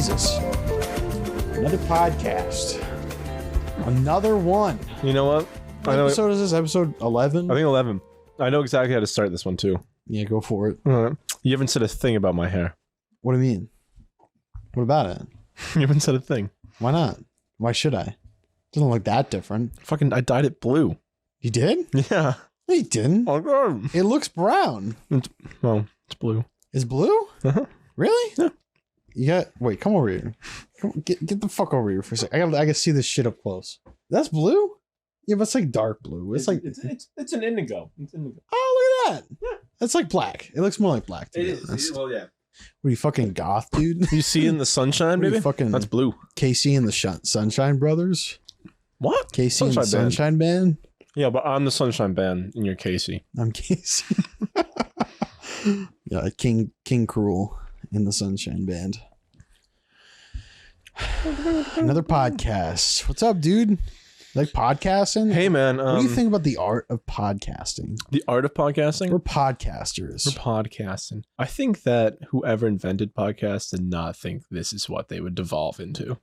Jesus. Another podcast. Another one. You know what? What episode is this? Episode 11? I think 11. I know exactly how to start this one too. Yeah, go for it. You haven't said a thing about my hair. What do you mean? What about it? You haven't said a thing. Why not? Why should I? Doesn't look that different. Fucking, I dyed it blue. You did? Yeah. No, you didn't. Okay. It looks brown. It's blue. It's blue? Uh-huh. Really? Yeah. You got... Wait, come over here. Get the fuck over here for a second. I can see this shit up close. That's blue? Yeah, but it's like dark blue. It's like... It's an indigo. It's indigo. Oh, look at that. Yeah. It's like black. It looks more like black. It is. Well, yeah. What are you, fucking goth, dude? You see in the sunshine, What are you, baby? fucking That's blue. Casey and the Sunshine Brothers? What? Casey and the Sunshine Band. Sunshine Band? Yeah, but I'm the Sunshine Band and you're Casey. I'm Casey. Yeah, King Cruel in the Sunshine Band. Another podcast. What's up, dude? Like podcasting? Hey, man. What do you think about the art of podcasting? The art of podcasting? We're podcasters. We're podcasting. I think that whoever invented podcasts did not think this is what they would devolve into.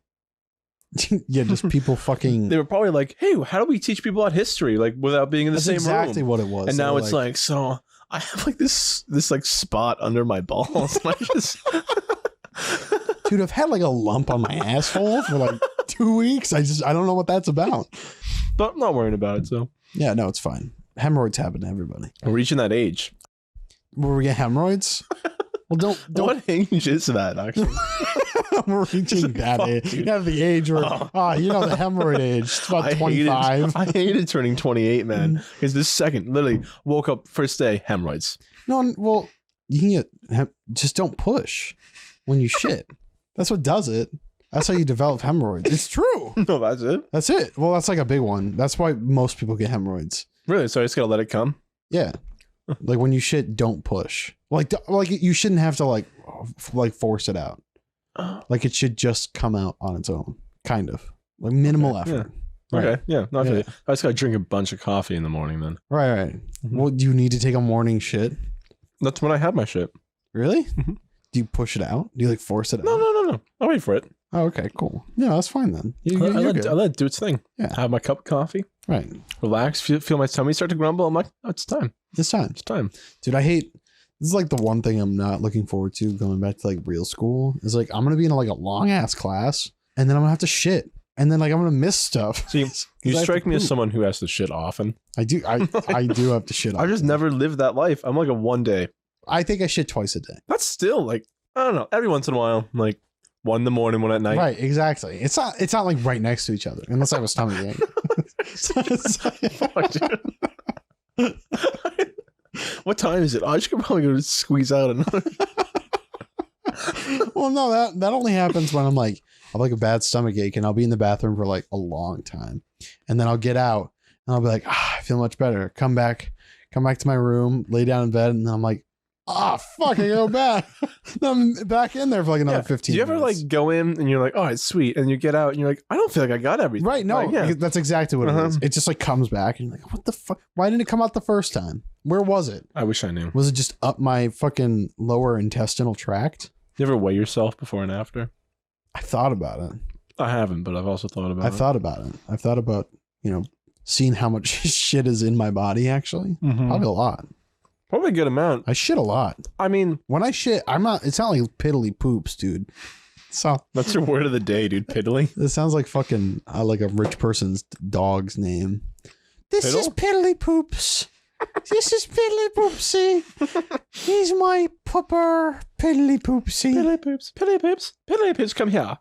Yeah, just people fucking... They were probably like, hey, how do we teach people about history like without being in the That's same exactly room? what it was. And now it's like, so I have like this like spot under my balls. And I just... Dude, I've had like a lump on my asshole for like 2 weeks. I don't know what that's about. But I'm not worrying about it, so. Yeah, no, it's fine. Hemorrhoids happen to everybody. I'm reaching that age. Where we get hemorrhoids? Well, don't. What age is that, actually? We're reaching that Fuck, age. dude. You have the age where, you know, the hemorrhoid age. It's about 25. I hated turning 28, man. Because this second, literally, woke up first day, hemorrhoids. No, well, you can get, just don't push when you shit. That's what does it. That's how you develop hemorrhoids. It's true. No, that's it? That's it. Well, that's like a big one. That's why most people get hemorrhoids. Really? So I just gotta let it come? Yeah. Like when you shit, don't push. Like you shouldn't have to like force it out. Like it should just come out on its own. Kind of. Like minimal effort. Yeah. Right. Okay, yeah. No, I feel you. I just gotta drink a bunch of coffee in the morning then. Right. Mm-hmm. Well, do you need to take a morning shit? That's when I have my shit. Really? Mm-hmm. Do you push it out? Do you like force it out? No. I'll wait for it. Oh, okay, cool. Yeah, that's fine then. I let it do its thing. Yeah. Have my cup of coffee. Right. Relax. Feel my tummy start to grumble. I'm like, oh, it's time. It's time. It's time. Dude, I hate... This is like the one thing I'm not looking forward to going back to like real school. Is like I'm going to be in like a long ass class and then I'm going to have to shit. And then like I'm going to miss stuff. See, you strike me as someone who has to shit often. I do. I do have to shit. I've just never lived that life. I'm like a one day. I think I shit twice a day. That's still like, I don't know. Every once in a while, like 1 in the morning, 1 at night. Right, exactly. It's not like right next to each other, unless I have a stomach ache. Fuck, dude. What time is it? Oh, I should probably go squeeze out another. Well, no, that only happens when I have like a bad stomach ache and I'll be in the bathroom for like a long time. And then I'll get out and I'll be like, I feel much better. Come back to my room, lay down in bed, and then I'm like, fuck, I go back. I'm back in there for like another 15 minutes. Do you ever like go in and you're like, oh, it's sweet. And you get out and you're like, I don't feel like I got everything. Right. No, like, yeah. that's exactly what it is. It just like comes back and you're like, what the fuck? Why didn't it come out the first time? Where was it? I wish I knew. Was it just up my fucking lower intestinal tract? You ever weigh yourself before and after? I thought about it. I haven't, but I've also thought about it. I've thought about, seeing how much shit is in my body actually. Mm-hmm. Probably a lot. Probably a good amount. I shit a lot. I mean, when I shit, it's not like piddly poops, dude. So that's your word of the day, dude. Piddly. It sounds like fucking like a rich person's dog's name. This Piddle? is piddly poops. This is piddly poopsy. He's my pupper, piddly poopsy. Piddly poops. Piddly poops. Piddly poops, come here.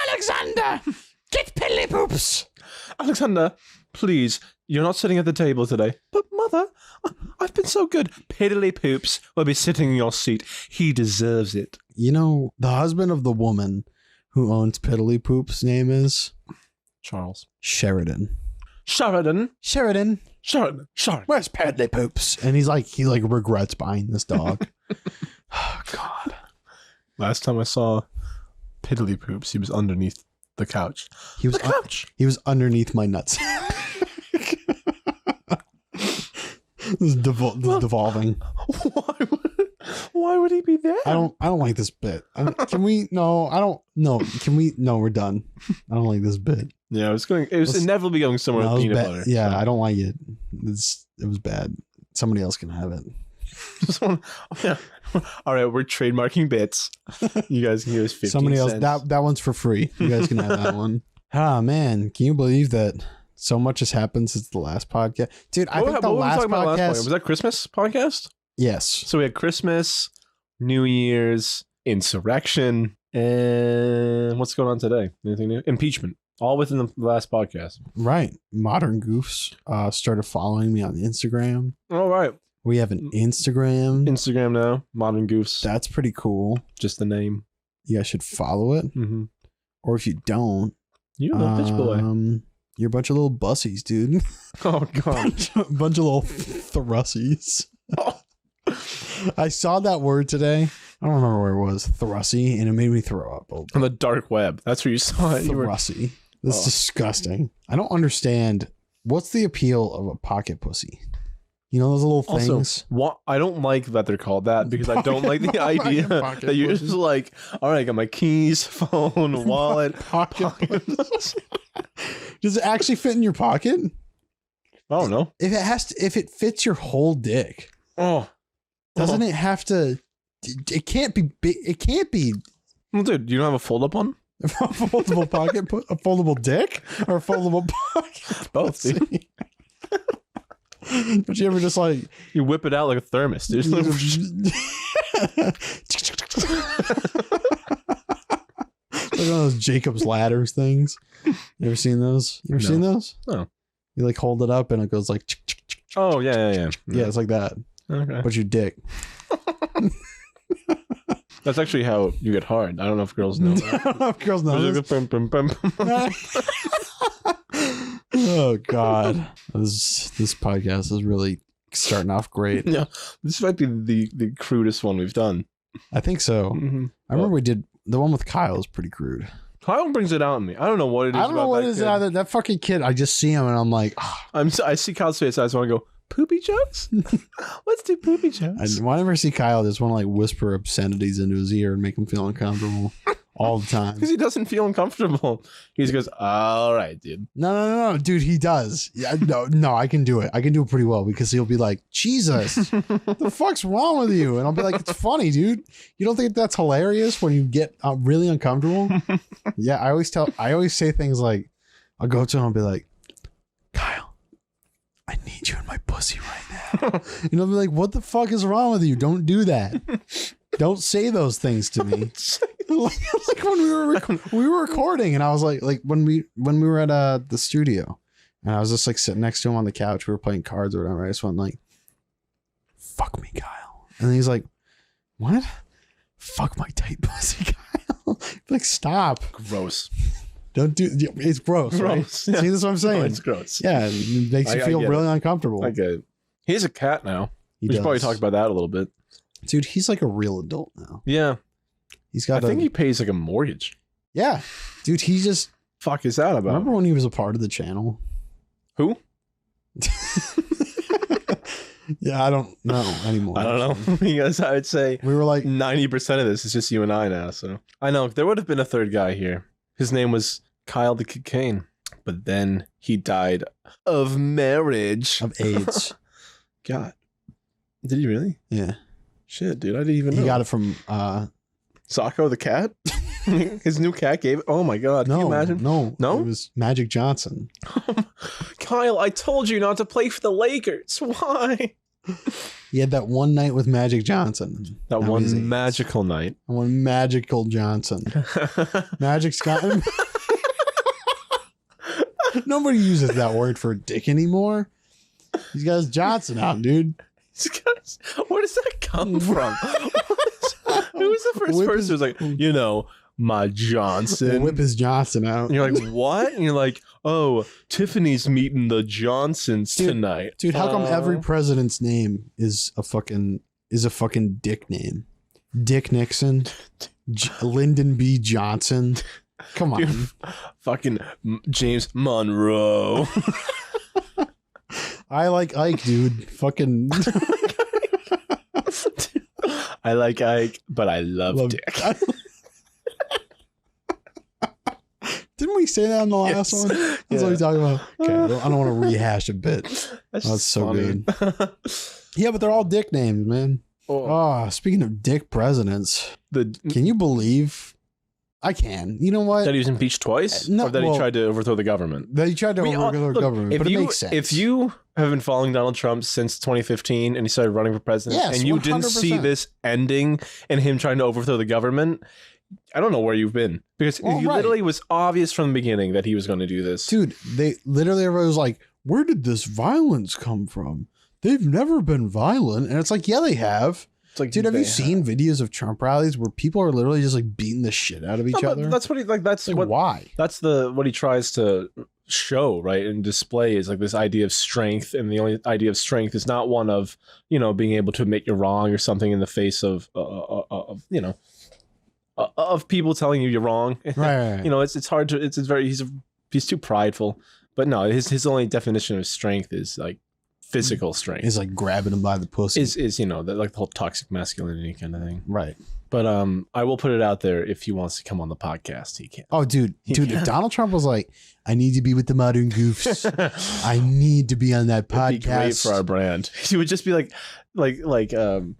Alexander, get piddly poops. Alexander, please. You're not sitting at the table today. But mother, I've been so good. Piddly poops will be sitting in your seat. He deserves it. You know, the husband of the woman who owns Piddly Poop's name is? Charles. Sheridan. Sheridan. Where's Piddly Poops? And he regrets buying this dog. Oh, God. Last time I saw Piddly Poops, he was underneath the couch. He was underneath my nuts. This is devolving. Why Why would he be there? I don't like this bit. Can we? No, I don't. No, can we? No, we're done. I don't like this bit. Yeah, it was inevitably going somewhere No, with it was peanut bad. butter. Yeah, so. I don't like it. It was bad. Somebody else can have it. Yeah. All right, we're trademarking bits. You guys can give us 15 Somebody else. cents. That one's for free. You guys can have that one. Ah, man, can you believe that so much has happened since the last podcast, dude? I think the last podcast was that Christmas podcast. Yes. So we had Christmas, New Year's, insurrection, and what's going on today? Anything new? Impeachment. All within the last podcast. Right. Modern Goofs started following me on Instagram. All right. We have an Instagram. Instagram now. Modern Goofs. That's pretty cool. Just the name. You guys should follow it. Mm-hmm. Or if you don't, You're a little bitch boy. You're a bunch of little bussies, dude. Oh, God. Bunch of little thrussies. Oh. I saw that word today. I don't remember where it was. Thrussy, and it made me throw up. On the dark web. That's where you saw it. Thrussy. That's disgusting. I don't understand. What's the appeal of a pocket pussy? You know those little things? Also, I don't like that they're called that because I don't like the idea that you're just like, all right, I got my keys, phone, wallet, pocket. Does it actually fit in your pocket? I don't know. If it fits your whole dick, doesn't it have to? It can't be big. It can't be. Well, dude, you don't have a fold up one? A foldable pocket, a foldable dick, or a foldable pocket? Both, dude. But you ever just like you whip it out like a thermos, dude? like one of those Jacob's ladders things. You ever seen those? You ever seen those? No. You like hold it up and it goes like. Oh yeah. Yeah, it's like that. Okay. But your dick. That's actually how you get hard. I don't know if girls know that. I don't know if girls know this. Oh God, this podcast is really starting off great. Yeah, this might be the crudest one we've done. I think so. Mm-hmm. I remember we did the one with Kyle was pretty crude. Kyle brings it out in me. I don't know what it is. I don't know what it is either. That fucking kid. I just see him and I'm like, oh. I see Kyle's face. I just want to go poopy jokes. Let's do poopy jokes. Whenever I see Kyle, I just want to like whisper obscenities into his ear and make him feel uncomfortable all the time. Because he doesn't feel uncomfortable. He just goes, all right, dude. No, dude, he does. Yeah, no, I can do it. I can do it pretty well because he'll be like, Jesus, what the fuck's wrong with you? And I'll be like, it's funny, dude. You don't think that's hilarious when you get really uncomfortable? Yeah, I always say things like, I'll go to him and be like, Kyle, I need you in my pussy right now. And he'll be like, what the fuck is wrong with you? Don't do that. Don't say those things to me. like when we were recording and I was like when we were at the studio and I was just like sitting next to him on the couch, we were playing cards or whatever. I just went like, fuck me, Kyle. And then he's like, what? Fuck my tight pussy, Kyle. Like, stop. Gross. Don't do it's gross. Right? Yeah. See, that's what I'm saying. No, it's gross. Yeah, it makes you feel really uncomfortable. I get it. He has a cat now. We should probably talk about that a little bit. Dude, he's like a real adult now. Yeah. He's got I think he pays like a mortgage. Yeah. Dude, he just fuck is that about? Remember when he was a part of the channel? Who? Yeah, I don't know anymore. I don't know. Because I would say we were like 90% of this is just you and I now. So I know there would have been a third guy here. His name was Kyle the Kid Kane, but then he died of marriage. Of AIDS. God. Did he really? Yeah. Shit, dude. I didn't even know. He got it from Socko the cat? His new cat gave it? Oh my God. Can you imagine? No. No? It was Magic Johnson. Kyle, I told you not to play for the Lakers. Why? He had that one night with Magic Johnson. That now one magical night. One magical Johnson. Magic's got him. Nobody uses that word for dick anymore. He's got his Johnson out, dude. Where does that come from? Who was the first person who was like, you know, my Johnson? Whip his Johnson out. And you're like, what? And you're like, oh, Tiffany's meeting the Johnsons tonight. Dude, how come every president's name is a fucking dick name? Dick Nixon, Lyndon B. Johnson. Come on. Dude, fucking James Monroe. I like Ike, dude. Fucking. I like Ike, but I love Dick. Didn't we say that in the last one? That's what we talking about. Okay, I don't want to rehash a bit. That's so funny. good. Yeah, but they're all dick names, man. Oh, speaking of dick presidents, can you believe? I can. You know what? That he was impeached twice? No, or that he tried to overthrow the government? That he tried to overthrow the government, but it makes sense. If you have been following Donald Trump since 2015 and he started running for president, and you 100%. Didn't see this ending and him trying to overthrow the government, I don't know where you've been. Because literally was obvious from the beginning that he was going to do this. Dude, everybody was like, where did this violence come from? They've never been violent. And it's like, yeah, they have. It's like, dude, have you seen videos of Trump rallies where people are literally just like beating the shit out of each other? That's what he like. That's like, what. Why? That's what he tries to show, right, and display is like this idea of strength, and the only idea of strength is not one of being able to admit you're wrong or something in the face of of people telling you're wrong. Right. It's hard to. It's very. He's too prideful. But no, his only definition of strength is like physical strength. Is like grabbing him by the pussy. Is the whole toxic masculinity kind of thing. Right. But I will put it out there, if he wants to come on the podcast, he can. Oh, dude, if Donald Trump was like, I need to be with the modern goofs. I need to be on that podcast. It'd be great for our brand. He would just be like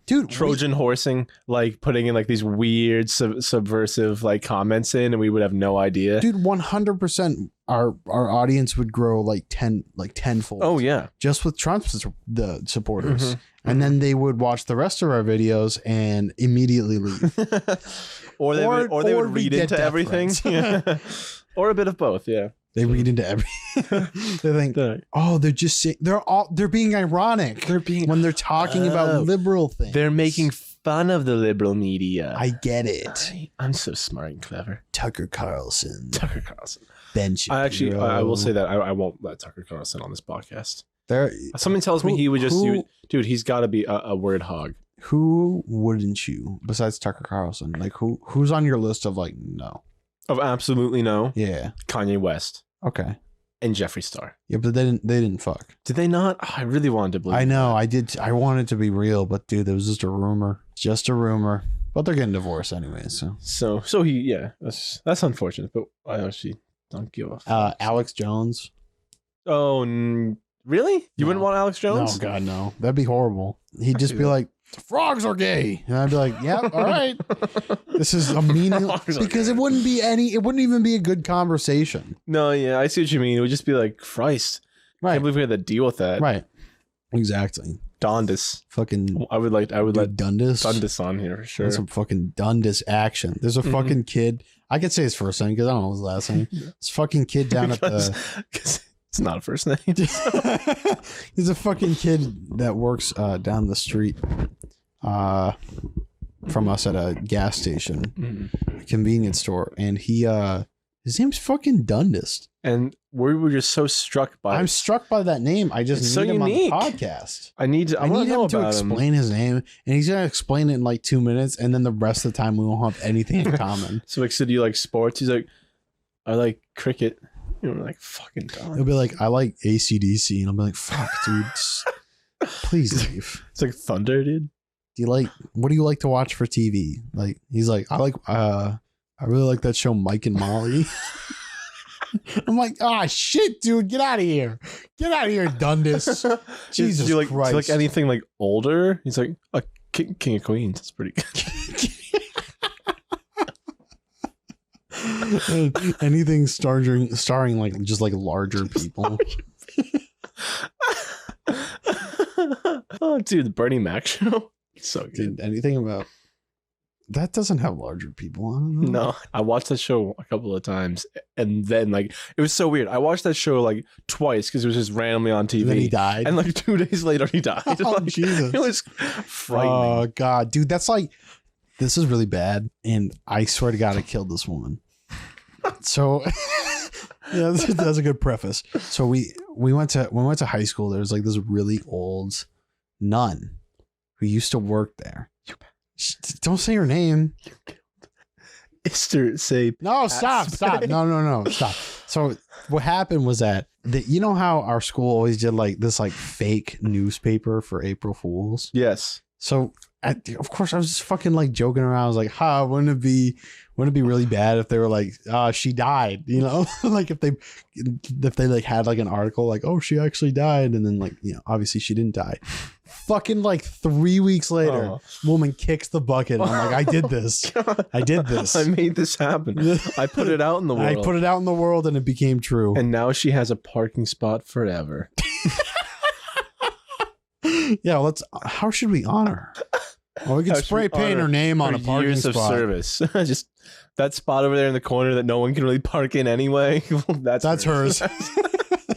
dude, Trojan horsing, like putting in like these weird subversive like comments in, and we would have no idea. Dude, 100% our audience would grow like tenfold. Oh yeah, just with Trump's the supporters. Mm-hmm. And then they would watch the rest of our videos and immediately leave. or they would read into everything. Yeah. Or a bit of both, yeah. They read into everything. They think, oh, they're just saying, they're being ironic. When they're talking about liberal things. They're making fun of the liberal media. I get it. I'm so smart and clever. Tucker Carlson. Ben Shapiro. I will say that I won't let Tucker Carlson on this podcast. Something tells me he would just dude, he's got to be a word hog. Who wouldn't you, besides Tucker Carlson? Like who's on your list of like no? Of absolutely no? Yeah. Kanye West. Okay. And Jeffree Star. Yeah, but they didn't fuck. Did they not? Oh, I really wanted to believe. I know, I did. I wanted to be real, but dude, it was just a rumor. Just a rumor. But they're getting divorced anyway, so he that's unfortunate, but I actually don't give a fuck. Alex Jones. Oh, really? You wouldn't want Alex Jones? No, God, no. That'd be horrible. He'd just be like, frogs are gay. And I'd be like, yeah, all right. This is a meaningless, because it wouldn't even be a good conversation. No, yeah, I see what you mean. It would just be like, Christ. Right. I can't believe we had to deal with that. Right. Exactly. Dundus. Fucking. I would let Dundus. Dundus on here for sure. That's some fucking Dundus action. There's a fucking kid. I could say his first name because I don't know his last name. This fucking kid down at the. It's not a first name. He's a fucking kid that works down the street from us at a gas station, a convenience store, and his name's fucking Dundust. And we were just so struck by. I'm struck by that name. I just need him unique. On the podcast. I need him to explain his name, and he's gonna explain it in like 2 minutes, and then the rest of the time we won't have anything in common. So like, do you like sports? He's like, I like cricket. Like fucking done. He'll be like, I like AC/DC, and I'll be like, fuck, dude, please leave. It's like thunder, dude. What do you like to watch for TV? Like, he's like, I really like that show Mike and Molly. I'm like, shit, dude, get out of here, Dundus. Jesus Christ. Do you like anything like older? He's like, King of Queens. It's pretty good. Anything starring like just like larger people. Oh, dude, the Bernie Mac show. So good. Dude, anything about that doesn't have larger people on it. No, I watched that show a couple of times, and then like it was so weird. I watched that show like twice because it was just randomly on TV. And then he died, and like 2 days later he died. Oh, like, Jesus! It was frightening. Oh God, dude, that's like, this is really bad, and I swear to God, I killed this woman. So yeah, that's a good preface. So we went to high school. There was like this really old nun who used to work there. Don't say her name. Say no. Stop. No. Stop. So what happened was that you know how our school always did like this like fake newspaper for April Fools. Yes. So of course I was just fucking like joking around. I was like, wouldn't it be really bad if they were like, she died, you know? Like if they like had like an article like, oh, she actually died, and then like, you know, obviously she didn't die. Fucking like 3 weeks later, woman kicks the bucket. And I'm like, I did this. I did this. I made this happen. I put it out in the world. I put it out in the world and it became true. And now she has a parking spot forever. Yeah, how should we honor her? Well, we can spray paint her name on a parking years spot. Of service. Just that spot over there in the corner that no one can really park in anyway. That's hers.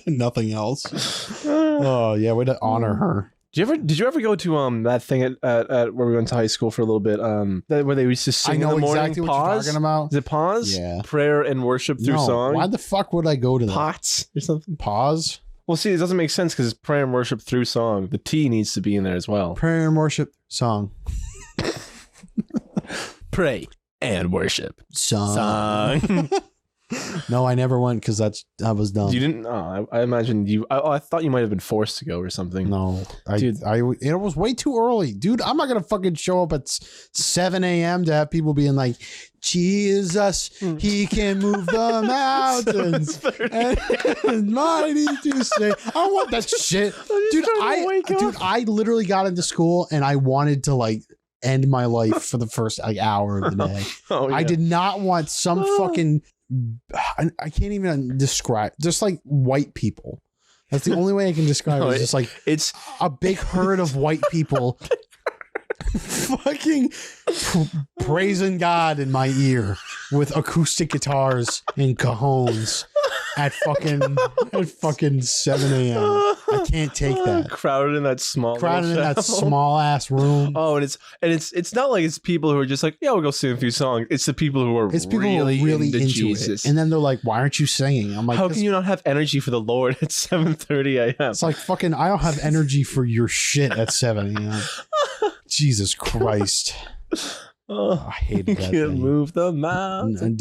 Nothing else. Oh yeah, way to honor her. Did you ever go to that thing at where we went to high school for a little bit? Where they used to sing in the morning. Exactly what you're talking about. Is it pause? Yeah. Prayer and worship through song. Why the fuck would I go to that? Pots or something? Pause. Well, see, it doesn't make sense because it's prayer and worship through song. The T needs to be in there as well. Prayer and worship song. Pray and worship song. No, I never went because I was dumb. You didn't? I imagine you. I thought you might have been forced to go or something. No, dude, it was way too early, dude. I'm not gonna fucking show up at 7 a.m. to have people being like, Jesus, he can move the mountains and mighty to say. I don't want that shit, dude. I literally got into school and I wanted to like end my life for the first like hour of the day. Yeah. I did not want some fucking. I can't even describe, just like white people. That's the only way I can describe it. It's just like it's a big herd of white people fucking praising God in my ear with acoustic guitars and cajones at fucking 7 a.m. I can't take that. Crowded in that small ass room. Oh, and it's not like it's people who are just like, yeah, we'll go sing a few songs. It's the people who are really into Jesus. And then they're like, why aren't you singing? I'm like, how can you not have energy for the Lord at 7:30 a.m.? It's like fucking, I don't have energy for your shit at 7 a.m. Jesus Christ. I hated that thing. Move the mountain.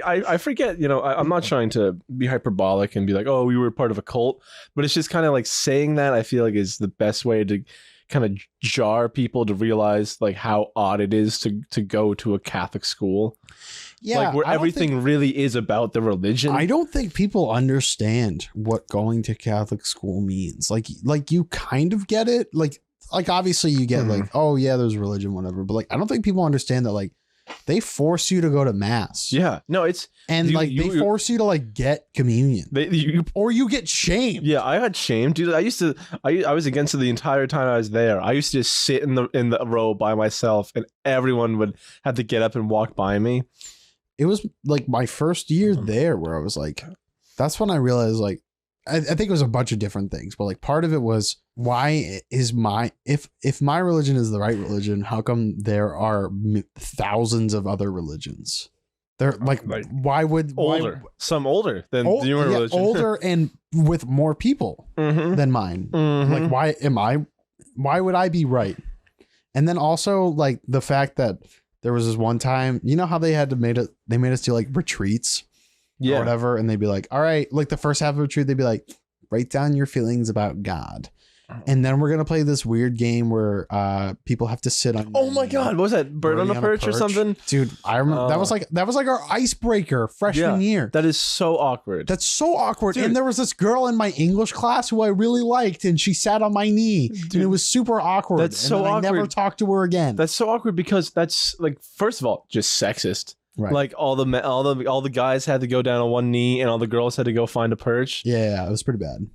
I forget, you know, I'm not trying to be hyperbolic and be like, oh, we were part of a cult, but it's just kind of like saying that I feel like is the best way to kind of jar people to realize like how odd it is to go to a Catholic school. Yeah, like where everything really is about the religion. I don't think people understand what going to Catholic school means. Like you kind of get it. Like obviously you get like, oh yeah, there's religion, whatever. But like, I don't think people understand that like they force you to go to mass. Yeah, no, they force you to like get communion, or you get shamed. Yeah, I got shamed, dude. I was against it the entire time I was there. I used to just sit in the row by myself, and everyone would have to get up and walk by me. It was like my first year there where I was like, that's when I realized like, I think it was a bunch of different things, but like part of it was, why is if my religion is the right religion, how come there are thousands of other religions? They're like some older than your religion, older and with more people than mine. Like why would I be right? And then also like the fact that there was this one time, you know how they made us do like retreats. Yeah. Or whatever, and they'd be like, all right, like the first half of the retreat, they'd be like, write down your feelings about God. And then we're gonna play this weird game where people have to sit on. Oh my god, what was that? Bird on a perch or something? Dude, I remember that was like our icebreaker freshman year. That is so awkward. That's so awkward. Dude. And there was this girl in my English class who I really liked, and she sat on my knee, and it was super awkward. That's so awkward. I never talked to her again. That's so awkward because that's like, first of all, just sexist. Right. Like all the guys had to go down on one knee, and all the girls had to go find a perch. Yeah, it was pretty bad.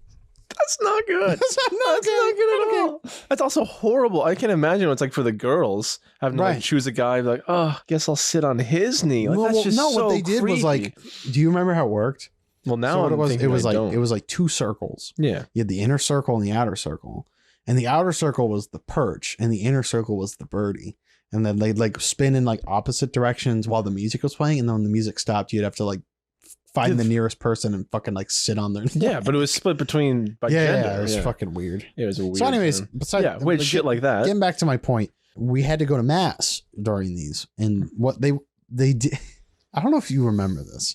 That's not good. That's not good at all. That's also horrible. I can't imagine what it's like for the girls having to like choose a guy like, oh, guess I'll sit on his knee. Like, that's just what they did was like, do you remember how it worked? Well, now so it was like two circles. Yeah, you had the inner circle and the outer circle, and the outer circle was the perch, and the inner circle was the birdie. And then they'd like spin in like opposite directions while the music was playing. And then when the music stopped, you'd have to like find the nearest person and fucking like sit on their. Yeah, but it was split between by gender. Yeah, it was fucking weird. It was a weird. So, anyways, besides weird shit like that. Getting back to my point, we had to go to mass during these, and what they did. I don't know if you remember this.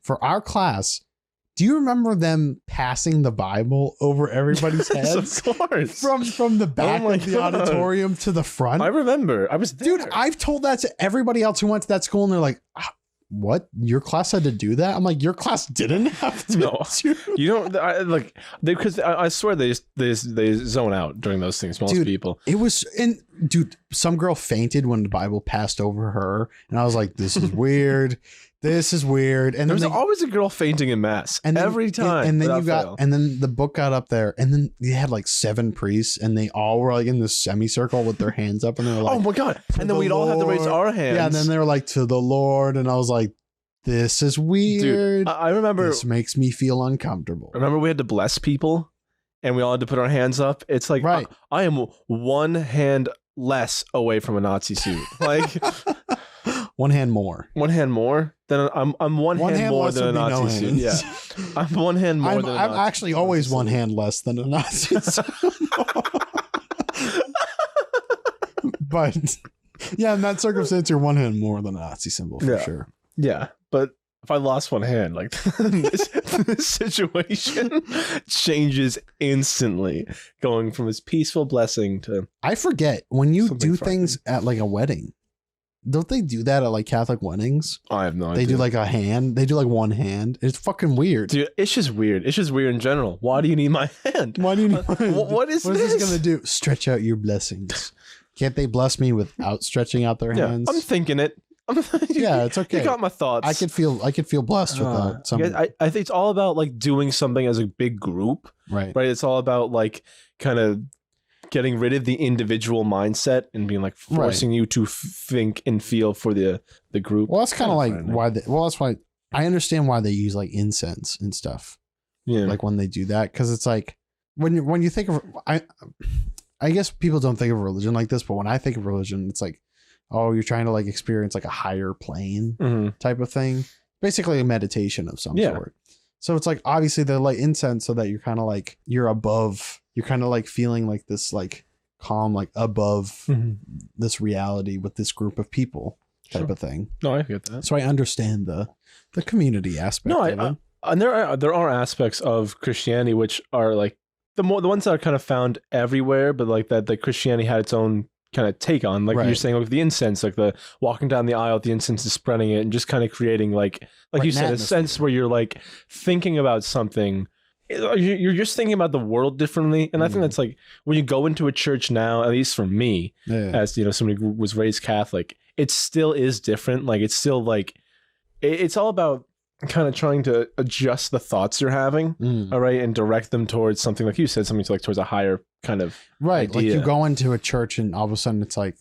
For our class, Do you remember them passing the Bible over everybody's heads? Of course. From the back of the auditorium to the front? I remember. I was there. Dude, I've told that to everybody else who went to that school, and they're like, what? Your class had to do that? I'm like, your class didn't have to. No, you don't. Because I swear they zone out during those things. Most people. It was, and dude, some girl fainted when the Bible passed over her, and I was like, this is weird. This is weird. And there's always a girl fainting in mass, and then, every time. And then and then the book got up there, and then you had like 7 priests, and they all were like in this semicircle with their hands up, and they were like, "Oh my god!" And then we'd all have to raise our hands. Yeah, and then they were like, "To the Lord," and I was like, "This is weird." Dude, I remember this makes me feel uncomfortable. Remember, we had to bless people, and we all had to put our hands up. It's like, right. I am one hand less away from a Nazi suit, like. One hand more. One hand more? Then I'm one hand more than a Nazi suit. Yeah. I'm one hand more than a Nazi. I'm actually always one hand less than a Nazi suit. But yeah, in that circumstance, you're one hand more than a Nazi symbol for sure. Yeah. But if I lost one hand, like this situation changes instantly, going from this peaceful blessing to. I forget when you do things at like a wedding. Don't they do that at like Catholic weddings? I have no idea. They do like a hand. They do like one hand. It's fucking weird. Dude, it's just weird. It's just weird in general. Why do you need my hand? Why do you need my hand? What is this going to do? Stretch out your blessings. Can't they bless me without stretching out their hands? I'm thinking it. Yeah, it's okay. You got my thoughts. I could feel blessed without something. I think it's all about like doing something as a big group. Right. It's all about like kind of getting rid of the individual mindset and being like forcing you to think and feel for the group. Well, that's kind of like why. That's why I understand why they use like incense and stuff. Yeah, like when they do that, because it's like when you think of I guess people don't think of religion like this, but when I think of religion, it's like, oh, you're trying to like experience like a higher plane type of thing, basically a meditation of some sort. So it's like obviously they light incense so that you're kind of like you're above. You're kind of like feeling like this, like calm, like above this reality with this group of people type of thing. No, I get that. So I understand the community aspect. No, and there are aspects of Christianity which are like the ones that are kind of found everywhere, but like that Christianity had its own kind of take on, like you're saying, like the incense, like the walking down the aisle, the incense is spreading it, and just kind of creating like you said, a sense where you're like thinking about something. You're just thinking about the world differently, and I think that's like when you go into a church now, at least for me, as you know, somebody who was raised Catholic, it still is different. Like it's still like it's all about kind of trying to adjust the thoughts you're having, all right, and direct them towards something like you said, something like towards a higher kind of idea. Like you go into a church and all of a sudden it's like,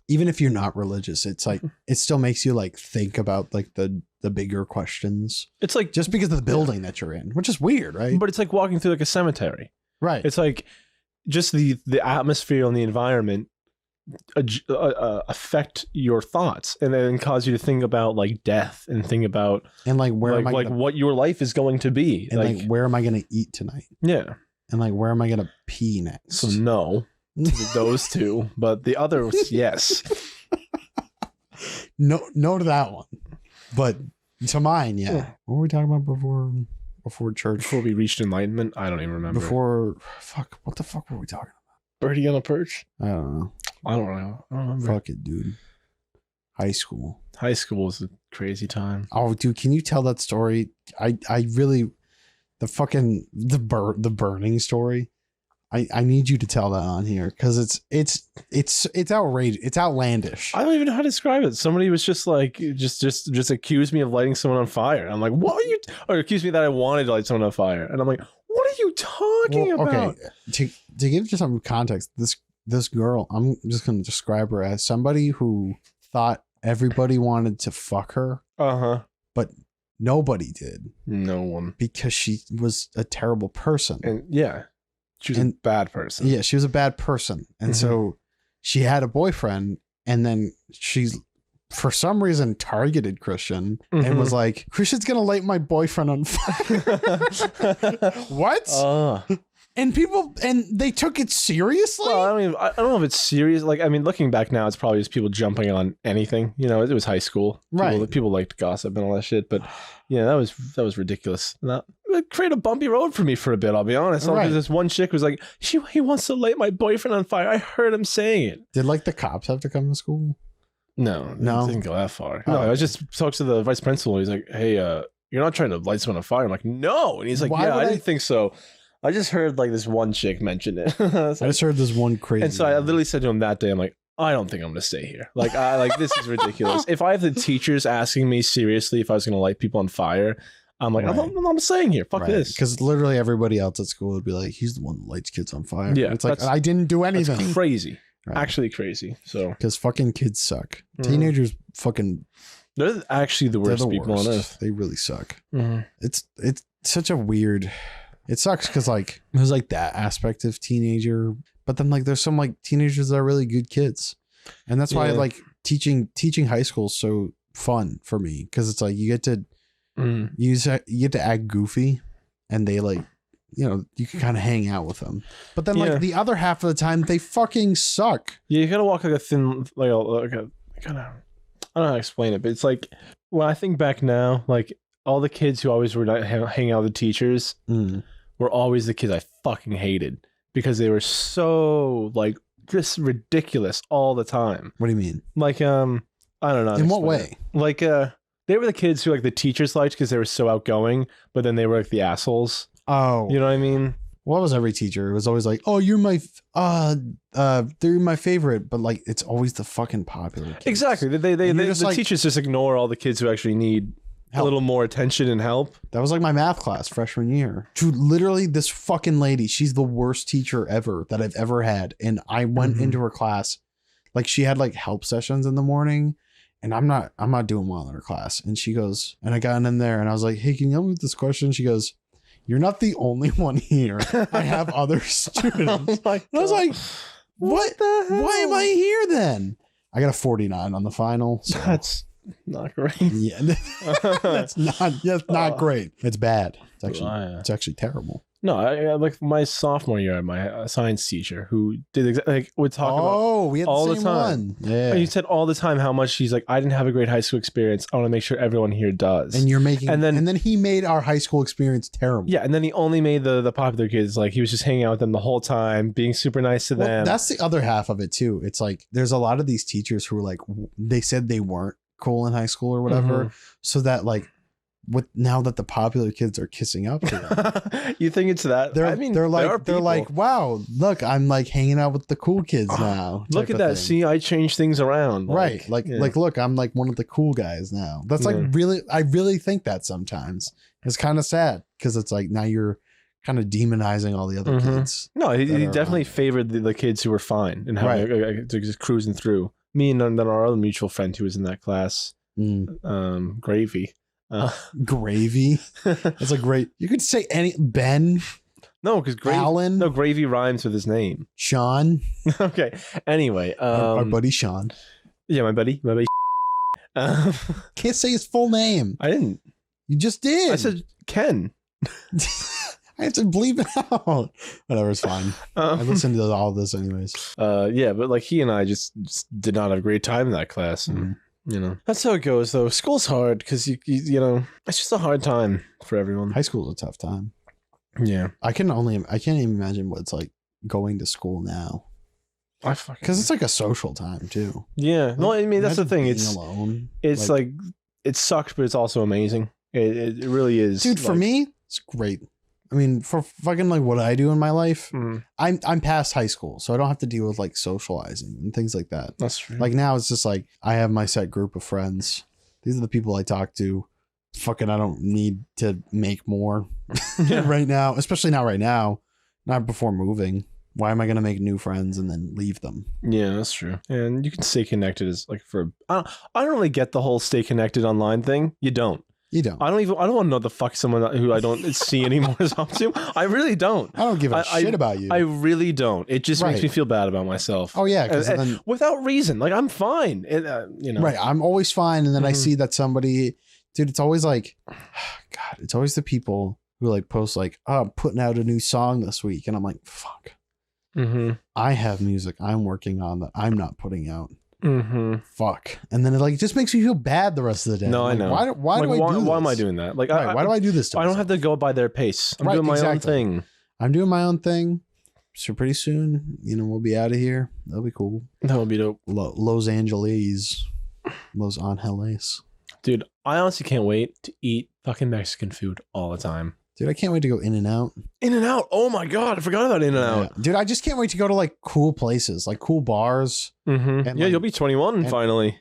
even if you're not religious, it's like it still makes you like think about like the bigger questions. It's like just because of the building that you're in, which is weird, right? But it's like walking through like a cemetery, right? It's like just the atmosphere and the environment affect your thoughts and then cause you to think about like death and think about and like where like, am I like what your life is going to be, and like where am I going to eat tonight? Yeah, and like where am I going to pee next? So no. Those two, but the others, yes. No to that one, but to mine, yeah. What were we talking about before church? Before we reached enlightenment, I don't even remember. What the fuck were we talking about? Birdie on a perch? I don't know. I don't remember. Fuck it, dude. High school. High school was a crazy time. Oh, dude, can you tell that story? I really, the burning story. I need you to tell that on here because it's outrageous. It's outlandish. I don't even know how to describe it. Somebody was just like just accused me of lighting someone on fire. I'm like, what are you? Or accused me that I wanted to light someone on fire, and I'm like, what are you talking about? Okay, to give you some context, this girl, I'm just going to describe her as somebody who thought everybody wanted to fuck her. But nobody did. No one, because she was a terrible person. And she was a bad person. Yeah, she was a bad person. And so she had a boyfriend, and then she's, for some reason, targeted Christian and was like, Christian's going to light my boyfriend on fire. What? And they took it seriously. Well, I mean, I don't know if it's serious. Like, I mean, looking back now, it's probably just people jumping on anything. You know, it was high school. People liked gossip and all that shit. But yeah, that was ridiculous. It created a bumpy road for me for a bit. I'll be honest. Because this one chick was like, he wants to light my boyfriend on fire. I heard him saying it. Did like the cops have to come to school? No, it didn't go that far. No, I was just talked to the vice principal. He's like, hey, you're not trying to light someone on fire. I'm like, no. And he's like, I didn't think so. I just heard like this one chick mention it. I just heard this one crazy. And so I literally said to him that day, I'm like, I don't think I'm going to stay here. Like, this is ridiculous. If I have the teachers asking me seriously if I was going to light people on fire, I'm like, I'm staying here. Fuck this. Because literally everybody else at school would be like, he's the one that lights kids on fire. Yeah. It's like, I didn't do anything. That's crazy. Right. Actually crazy. So because fucking kids suck. Teenagers fucking. They're actually the worst people on earth. They really suck. It's such a weird. It sucks because like there's like that aspect of teenager, but then like there's some like teenagers that are really good kids, and that's why like teaching high school is so fun for me because it's like you get to you get to act goofy, and they like you can kind of hang out with them, but then like the other half of the time they fucking suck. Yeah, you gotta walk like a thin like a kind of I don't know how to explain it, but it's like when I think back now, like all the kids who always were hanging out with the teachers. Were always the kids I fucking hated because they were so like just ridiculous all the time. What do you mean? Like I don't know. In what way? Like they were the kids who like the teachers liked because they were so outgoing, but then they were like the assholes. Oh, you know what I mean? What was every teacher? It was always like, oh, you're my they're my favorite, but like it's always the fucking popular kids. Exactly. The teachers just ignore all the kids who actually need help. A little more attention and help. That was like my math class freshman year. Dude, literally this fucking lady, she's the worst teacher ever that I've ever had. And I went into her class, like she had like help sessions in the morning, and I'm not doing well in her class. And she goes, and I got in there and I was like, hey, can you help me with this question? She goes, you're not the only one here. I have other students. I was like, what the hell? Why am I here then? I got a 49 on the final. So. That's not great. Yeah, that's not great. It's bad. It's actually terrible. No, I like my sophomore year, my science teacher who did would talk about we had all the same one. Yeah, he said all the time how much he's like, I didn't have a great high school experience. I want to make sure everyone here does. And you're making, and then he made our high school experience terrible. Yeah, and then he only made the popular kids, like he was just hanging out with them the whole time, being super nice to them. That's the other half of it too. It's like there's a lot of these teachers who are like, they said they weren't cool in high school or whatever, so that like. Now that the popular kids are kissing up to them, you think it's that? They're like, wow, look, I'm like hanging out with the cool kids now. Look at that. Thing. See, I changed things around. Right. Like, look, I'm like one of the cool guys now. That's like really, I really think that sometimes. It's kind of sad because it's like now you're kind of demonizing all the other kids. No, he definitely favored the kids who were fine and how just cruising through. Me and then our other mutual friend who was in that class, Gravy. Gravy. That's a great. You could say Ben. No, because Alan. No, Gravy rhymes with his name. Sean. Okay. Anyway, our buddy Sean. Yeah, my buddy. Can't say his full name. I didn't. You just did. I said Ken. I have to bleep it out. Whatever, it's fine. I listened to all of this anyways. Yeah, but like he and I just did not have a great time in that class. And, you know, that's how it goes though. School's hard because you know, it's just a hard time for everyone. High school's a tough time. Yeah. I can't even imagine what it's like going to school now. Because it's like a social time too. Yeah. Like, no, I mean, that's the thing. It's alone. It's like it sucks, but it's also amazing. It really is. Dude, for me, it's great. I mean, for fucking like what I do in my life, I'm past high school, so I don't have to deal with like socializing and things like that. That's true. Like now it's just like I have my set group of friends. These are the people I talk to. Fucking I don't need to make more right now, especially not right now, not before moving. Why am I going to make new friends and then leave them? Yeah, that's true. And you can stay connected as like I don't really get the whole stay connected online thing. You don't. I don't want to know the fuck someone who I don't see anymore is up to. I really don't. I don't give a shit about you. I really don't. It just makes me feel bad about myself. Oh yeah, and without reason. Like I'm fine. You know. Right. I'm always fine, and then I see that somebody, dude. It's always like, God. It's always the people who like posts like, oh, I'm putting out a new song this week. And I'm like, fuck. Mm-hmm. I have music I'm working on that I'm not putting out. Mm-hmm. Fuck. And then it like just makes me feel bad the rest of the day. No, like, I know. Why do I do this? Why am I doing that? Like, right, why do I do this to I myself? don't have to go by their pace. I'm doing my own thing. I'm doing my own thing. So pretty soon, we'll be out of here. That'll be cool. That would be dope. Los Angeles. Los Angeles. Dude, I honestly can't wait to eat fucking Mexican food all the time. Dude, I can't wait to go In-N-Out. In-N-Out. Oh my God. I forgot about In-N-Out. Yeah. Dude, I just can't wait to go to like cool places, like cool bars. Mm-hmm. Yeah, like, you'll be 21 finally.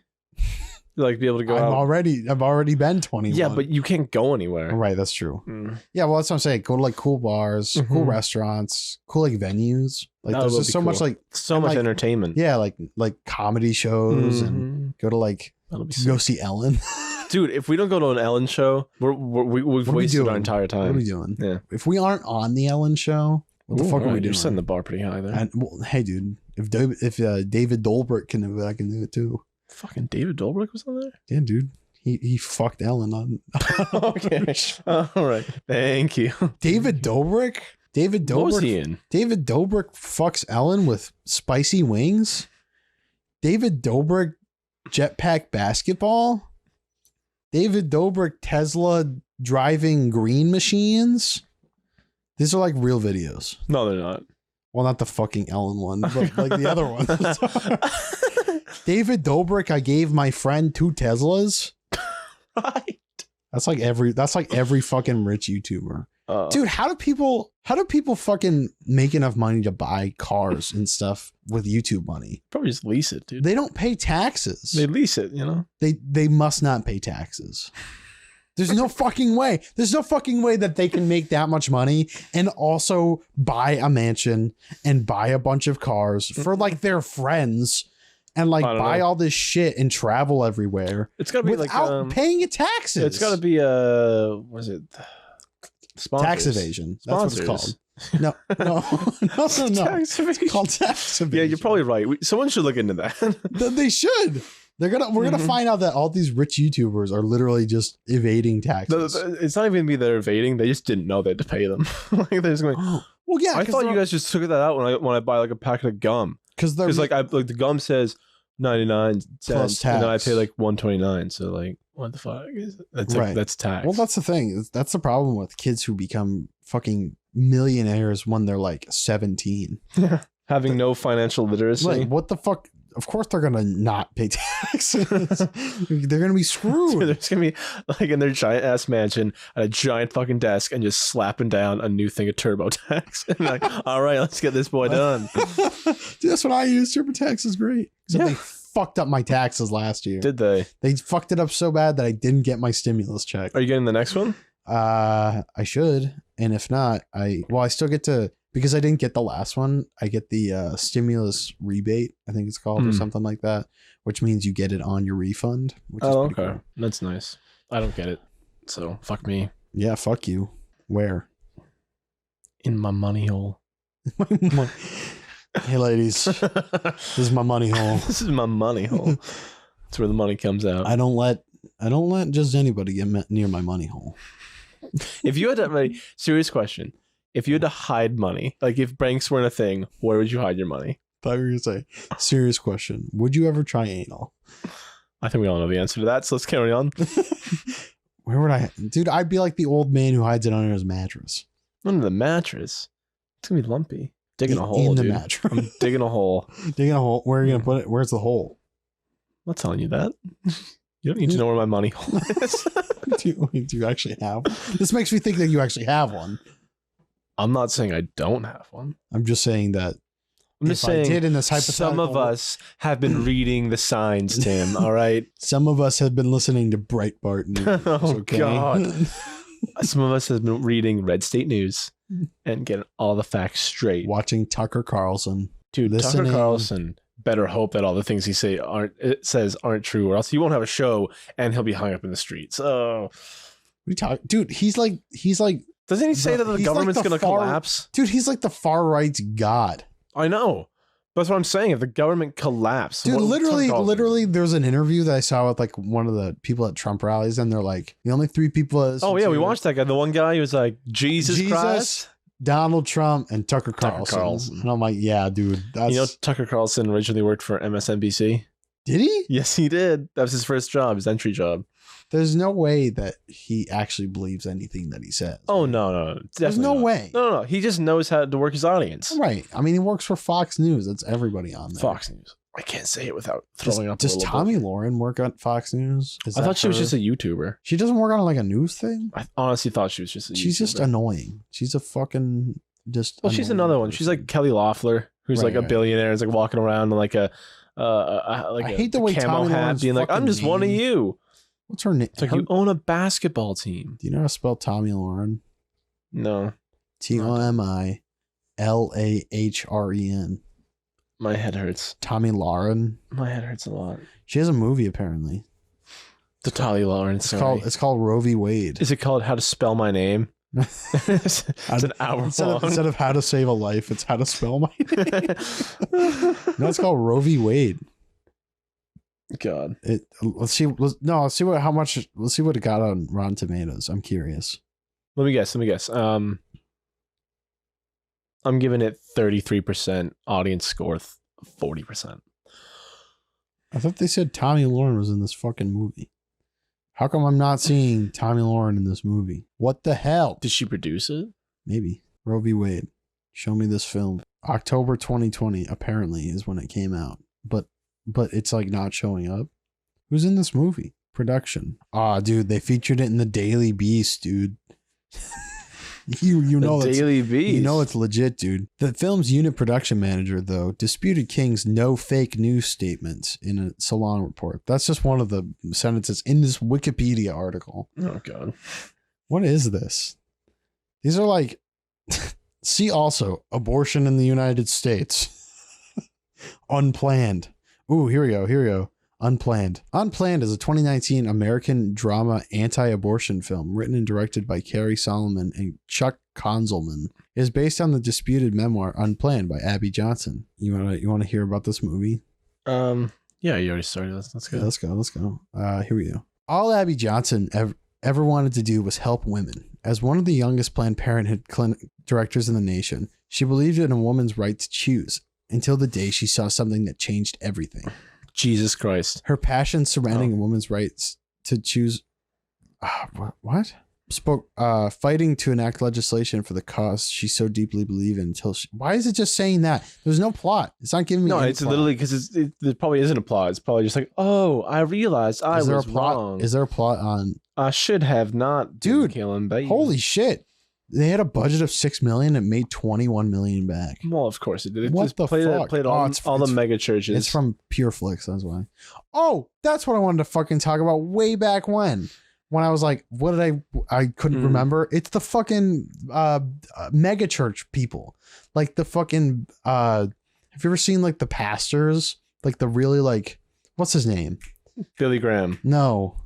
Like be able to go out. I've already been 21. Yeah, but you can't go anywhere. Right, that's true. Yeah, well, that's what I'm saying. Go to like cool bars, cool restaurants, cool like venues. Like there's just so much like much entertainment. Yeah, like comedy shows and go to like go see Ellen. Dude, if we don't go to an Ellen show, we've wasted our entire time. What are we doing? Yeah. If we aren't on the Ellen show, what the fuck are we doing? You're setting the bar pretty high there. Hey, dude, if David Dobrik can do it, I can do it too. Fucking David Dobrik was on there? Yeah, dude. He fucked Ellen on. Okay. All right. Thank you. David Dobrik? What was he in? David Dobrik fucks Ellen with spicy wings? David Dobrik jetpack basketball? David Dobrik Tesla driving green machines? These are like real videos. No, they're not. Well, not the fucking Ellen one, but like the other one. David Dobrik, I gave my friend 2 Teslas. Right. That's like every fucking rich YouTuber. Dude, how do people fucking make enough money to buy cars and stuff with YouTube money? Probably just lease it, dude. They don't pay taxes. They lease it, They must not pay taxes. There's no fucking way. There's no fucking way that they can make that much money and also buy a mansion and buy a bunch of cars for like their friends and like buy all this shit and travel everywhere. It's gotta be without paying taxes. It's gotta be what is it? Sponsors. Tax evasion. That's Sponsors. what it's called. No. Tax evasion. It's called tax evasion. Yeah, you're probably right. Someone should look into that. They should. We're gonna find out that all these rich YouTubers are literally just evading taxes. It's not even gonna be they're evading. They just didn't know they had to pay them. Like they're just going. Well, yeah. I thought you guys just took that out when I buy like a packet of gum because like the gum says 99 cents and then I pay like 129. So like what the fuck is that's right. That's tax. Well, that's the thing. That's the problem with kids who become fucking millionaires when they're like 17. Having no financial literacy. Like what the fuck? Of course they're gonna not pay taxes. They're gonna be screwed. Dude, there's gonna be like in their giant ass mansion at a giant fucking desk and just slapping down a new thing of TurboTax. And like, all right, let's get this boy done. Dude, that's what I use. TurboTax is great. Except they fucked up my taxes last year. Did they? They fucked it up so bad that I didn't get my stimulus check. Are you getting the next one? I should, and if not, I still get to. Because I didn't get the last one, I get the stimulus rebate, I think it's called, or something like that, which means you get it on your refund. Which is okay. Cool. That's That's nice. I don't get it. So, fuck me. Yeah, fuck you. Where? In my money hole. Hey, ladies. This is my money hole. This is my money hole. That's where the money comes out. I don't let just anybody get near my money hole. If you had to, serious question. If you had to hide money, like if banks weren't a thing, where would you hide your money? I thought you were going to say, serious question. Would you ever try anal? I think we all know the answer to that, so let's carry on. Where would I? Dude, I'd be like the old man who hides it under his mattress. Under the mattress? It's going to be lumpy. Digging a hole, dude. Mattress. I'm digging a hole. Digging a hole. Where are you going to put it? Where's the hole? I'm not telling you that. You don't need to know where my money hole is. do you actually have one? This makes me think that you actually have one. I'm not saying I don't have one. I'm just saying that. I'm just saying I did in this hypothetical, some of us have been reading the signs, Tim. All right. Some of us have been listening to Breitbart News. Oh, okay? God. Some of us have been reading Red State News and getting all the facts straight. Watching Tucker Carlson. Dude, Tucker Carlson better hope that all the things he says aren't true, or else he won't have a show and he'll be hung up in the streets. Oh, dude, he's like doesn't he say that the government's like going to collapse? Dude, he's like the far right's god. I know, That's what I'm saying. If the government collapsed, dude, literally, there's an interview that I saw with like one of the people at Trump rallies, and they're like, the only three people. We watched that guy. The one guy who was like, Jesus Christ, Donald Trump, and Tucker Carlson. And I'm like, yeah, dude. Tucker Carlson originally worked for MSNBC. Did he? Yes, he did. That was his first job, his entry job. There's no way that he actually believes anything that he says. Oh, no. There's no way. No. He just knows how to work his audience. Right. I mean, he works for Fox News. That's everybody on there. Fox News. I can't say it without throwing up. Does Tomi Lahren work on Fox News? I thought she was just a YouTuber. She doesn't work on like a news thing? I honestly thought she was just a YouTuber. She's just annoying. She's a fucking she's another one. She's like Kelly Loeffler, who's like a billionaire. Is like walking around in like a I hate the way camo hat, being like, I'm just one of you. What's her name? It's like you own a basketball team. Do you know how to spell Tomi Lahren? No. Tomilahren. My head hurts. Tomi Lahren. My head hurts a lot. She has a movie apparently. The Tomi Lahren. It's called Roe v. Wade. Is it called How to Spell My Name? It's an hour long. Instead of How to Save a Life, it's How to Spell My Name. No, it's called Roe v. Wade. God. Let's see what it got on Rotten Tomatoes. I'm curious. Let me guess. I'm giving it 33%. Audience score 40%. I thought they said Tomi Lahren was in this fucking movie. How come I'm not seeing Tomi Lahren in this movie? What the hell? Did she produce it? Maybe. Roe v. Wade. Show me this film. October 2020 apparently is when it came out. But it's like not showing up. Who's in this movie? Production. Dude, they featured it in the Daily Beast, dude. you know the Daily Beast. You know it's legit, dude. The film's unit production manager, though, disputed King's no fake news statements in a Salon report. That's just one of the sentences in this Wikipedia article. Oh God. What is this? These are like see also abortion in the United States. Unplanned. Ooh, here we go. Unplanned. Unplanned is a 2019 American drama anti-abortion film written and directed by Carrie Solomon and Chuck Konzelman. It is based on the disputed memoir Unplanned by Abby Johnson. You want to hear about this movie? Yeah, you already started. Let's go. Yeah, let's go. Here we go. All Abby Johnson ever wanted to do was help women. As one of the youngest Planned Parenthood clinic directors in the nation, she believed in a woman's right to choose until the day she saw something that changed everything. Jesus Christ. Her passion surrounding a woman's rights to choose fighting to enact legislation for the cause she so deeply believed in until why is it just saying that? There's no plot. It's not giving me any it's plot. Literally because there probably isn't a plot. It's probably just like, oh, I realized I was wrong. Is there a plot on I should have not killing baby. Holy shit. They had a budget of $6 million and made $21 million back. Well, of course it did. What the fuck? Played all the mega churches. It's from PureFlix, that's why. Oh, that's what I wanted to fucking talk about way back when I was like, what did I couldn't remember. It's the fucking mega church people. Like the fucking have you ever seen like the pastors? Like the really like what's his name? Billy Graham. No.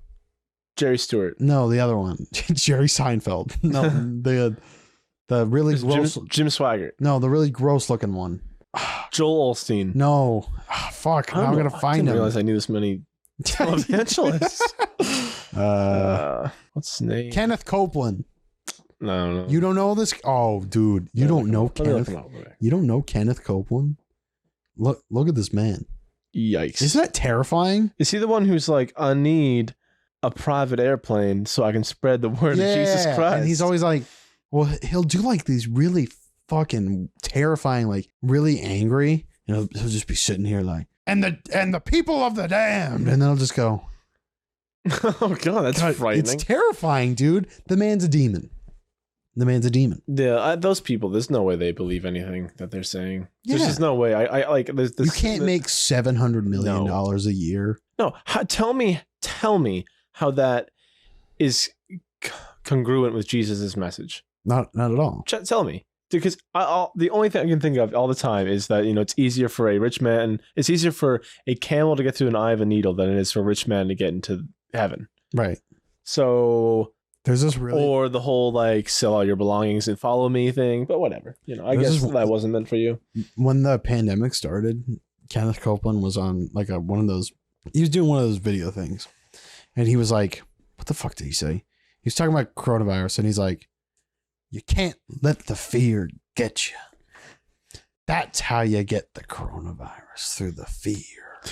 Jerry Stewart. No, the other one. Jerry Seinfeld. No, the really gross Jim Swaggart. No, the really gross looking one. Joel Osteen. No. Fuck. Now I'm gonna find him. I realize I knew this many televangelists. What's his name? Kenneth Copeland. No. You don't know this? Oh, dude. You don't know Kenneth. You don't know Kenneth Copeland? Look at this man. Yikes. Isn't that terrifying? Is he the one who's like, I need a private airplane so I can spread the word of Jesus Christ? And he's always like, well, he'll do like these really fucking terrifying, like really angry. You know, he'll just be sitting here like, and the people of the damned, and then he'll just go, oh God, that's frightening. It's terrifying, dude. The man's a demon. Yeah, those people. There's no way they believe anything that they're saying. There's just no way. I like. There's this. You can't make $700 million a year. No, tell me how that is congruent with Jesus's message. Not at all. Tell me, because the only thing I can think of all the time is that it's easier for a rich man. It's easier for a camel to get through an eye of a needle than it is for a rich man to get into heaven. Right. So There's this really, or the whole like sell all your belongings and follow me thing. But whatever, I guess that wasn't meant for you. When the pandemic started, Kenneth Copeland was on like one of those. He was doing one of those video things, and he was like, "What the fuck did he say?" He was talking about coronavirus, and he's like, "You can't let the fear get you. That's how you get the coronavirus, through the fear.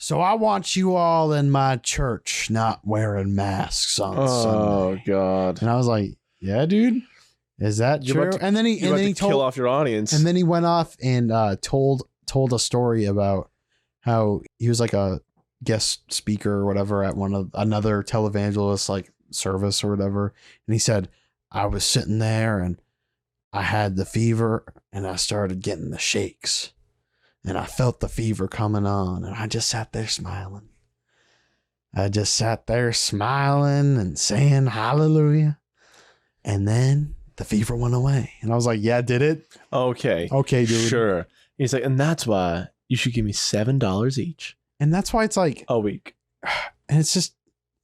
So I want you all in my church not wearing masks on Sunday." Oh God! And I was like, "Yeah, dude, is that true?" And then he told, kill off your audience. And then he went off and told a story about how he was like a guest speaker or whatever at another televangelist like service or whatever, and he said, "I was sitting there and I had the fever and I started getting the shakes and I felt the fever coming on and I just sat there smiling. I just sat there smiling and saying hallelujah. And then the fever went away." And I was like, "Yeah, did it?" Okay, dude. Sure. He's like, "And that's why you should give me $7 each." And that's why it's like a week. And it's just,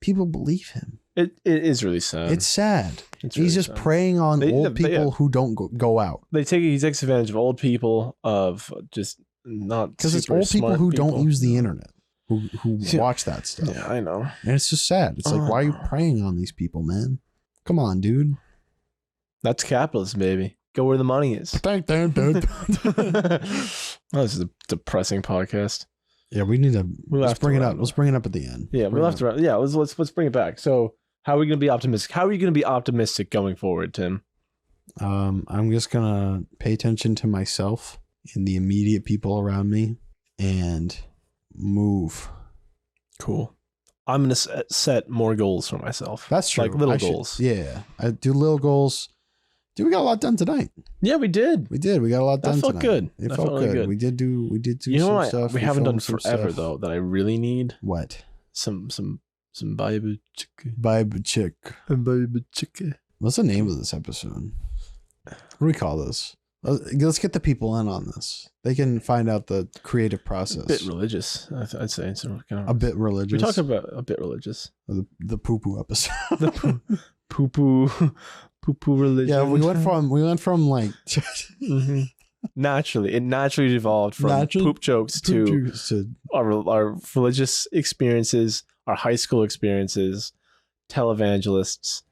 people believe him. It is really sad. It's sad. It's really He's just sad. preying on old people who don't go out. He takes advantage of old people, of just not, because it's old people who don't use the internet, who watch that stuff. Yeah, I know. And it's just sad. It's like, why are you preying on these people, man? Come on, dude. That's capitalism, baby. Go where the money is. This is a depressing podcast. Yeah, we need to let's bring it up. Let's bring it up at the end. Yeah, we'll have to. Yeah, let's bring it back. So, how are we going to be optimistic? How are you going to be optimistic going forward, Tim? I'm just gonna pay attention to myself and the immediate people around me, and move. Cool. I'm gonna set more goals for myself. That's true. Like little goals. Yeah, I do little goals. Dude, we got a lot done tonight. Yeah, we did. We got a lot done. That felt tonight. good. It felt really good. We did do you know some what stuff. We haven't done some forever stuff. though, that I really need. What? Some Bible chicken. Bible chick. Bible chicken. What's the name of this episode? What do we call this? Let's get the people in on this. They can find out the creative process. A bit religious, I'd say. So kind of a bit religious. We talked about a bit religious. The poo-poo episode. The poo-poo religion. Yeah, we went from like mm-hmm. It naturally devolved from poop jokes to our religious experiences, our high school experiences, televangelists,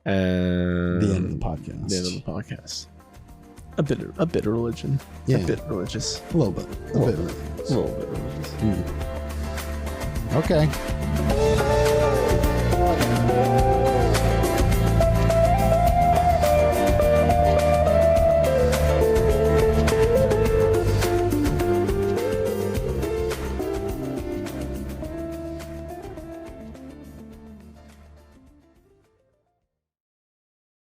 and the end of the podcast. A bit of religion. Yeah. A bit religious. A little bit. A little bit religious. Okay.